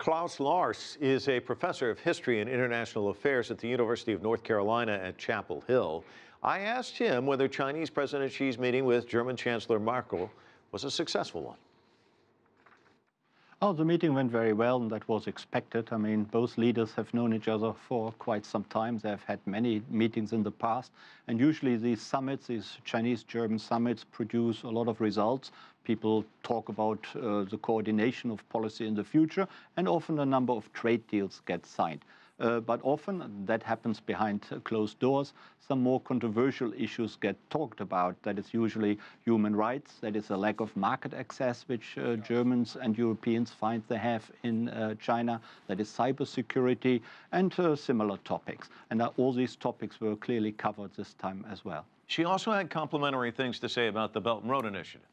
Klaus Larres is a professor of history and international affairs at the University of North Carolina at Chapel Hill. I asked him whether Chinese President Xi's meeting with German Chancellor Merkel was a successful one. Oh, the meeting went very well, and that was expected. I mean, both leaders have known each other for quite some time. They've had many meetings in the past, and usually these summits, these Chinese-German summits, produce a lot of results. People talk about the coordination of policy in the future, and often a number of trade deals get signed. But often that happens behind closed doors. Some more controversial issues get talked about. That is usually human rights. That is a lack of market access, which Germans and Europeans find they have in China. That is cybersecurity and similar topics. And all these topics were clearly covered this time as well. She also had complimentary things to say about the Belt and Road Initiative.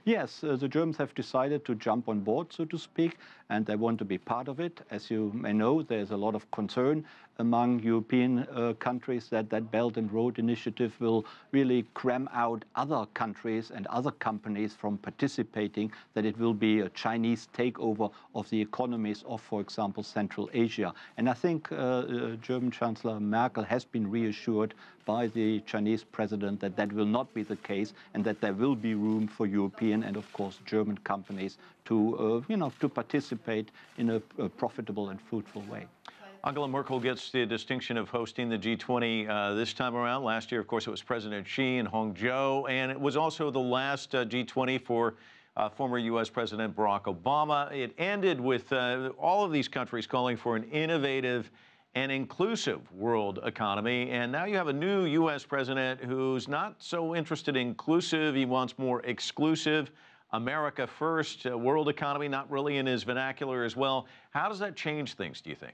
Yes, the Germans have decided to jump on board, so to speak, and they want to be part of it. As you may know, there's a lot of concern among European countries that that Belt and Road Initiative will really cram out other countries and other companies from participating, that it will be a Chinese takeover of the economies of, for example, Central Asia. And I think German Chancellor Merkel has been reassured by the Chinese president that that will not be the case, and that there will be room for European and, of course, German companies to, to participate in a profitable and fruitful way. Angela Merkel gets the distinction of hosting the G20 this time around. Last year, of course, it was President Xi in Hangzhou, and it was also the last G20 for former U.S. President Barack Obama. It ended with all of these countries calling for an innovative and inclusive world economy. And now you have a new U.S. president who's not so interested in inclusive. He wants more exclusive. America first, world economy, not really in his vernacular as well. How does that change things, do you think?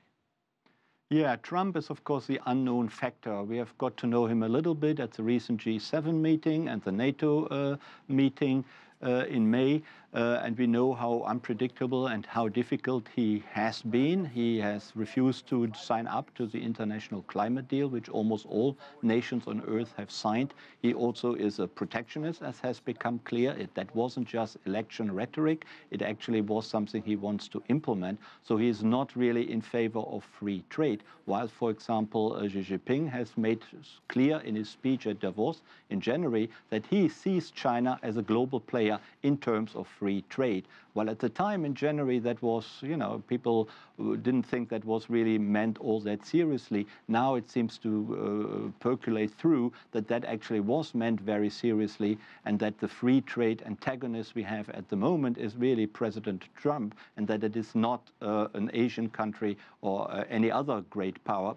Yeah, Trump is, of course, the unknown factor. We have got to know him a little bit at the recent G7 meeting and the NATO meeting in May. And we know how unpredictable and how difficult he has been. He has refused to sign up to the international climate deal, which almost all nations on Earth have signed. He also is a protectionist, as has become clear. That wasn't just election rhetoric. It actually was something he wants to implement. So he is not really in favor of free trade. While, for example, Xi Jinping has made clear in his speech at Davos in January that he sees China as a global player in terms of free trade. Well, at the time in January, that was, people didn't think that was really meant all that seriously. Now it seems to percolate through that that actually was meant very seriously, and that the free trade antagonist we have at the moment is really President Trump, and that it is not an Asian country or any other great power.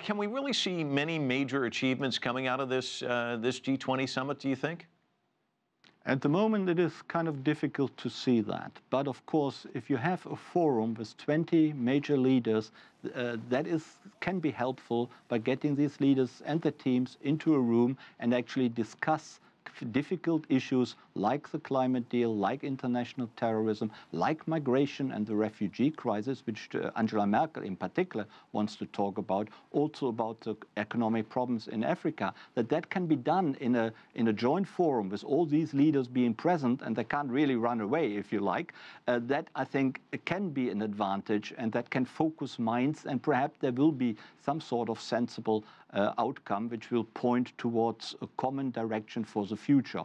Can we really see many major achievements coming out of this G20 summit, do you think? At the moment, it is kind of difficult to see that. But of course, if you have a forum with 20 major leaders, that can be helpful by getting these leaders and the teams into a room and actually discuss difficult issues like the climate deal, like international terrorism, like migration and the refugee crisis, which Angela Merkel in particular wants to talk about, also about the economic problems in Africa, that can be done in a joint forum with all these leaders being present, and they can't really run away, if you like. That, I think, can be an advantage, and that can focus minds, and perhaps there will be some sort of sensible outcome which will point towards a common direction for the future.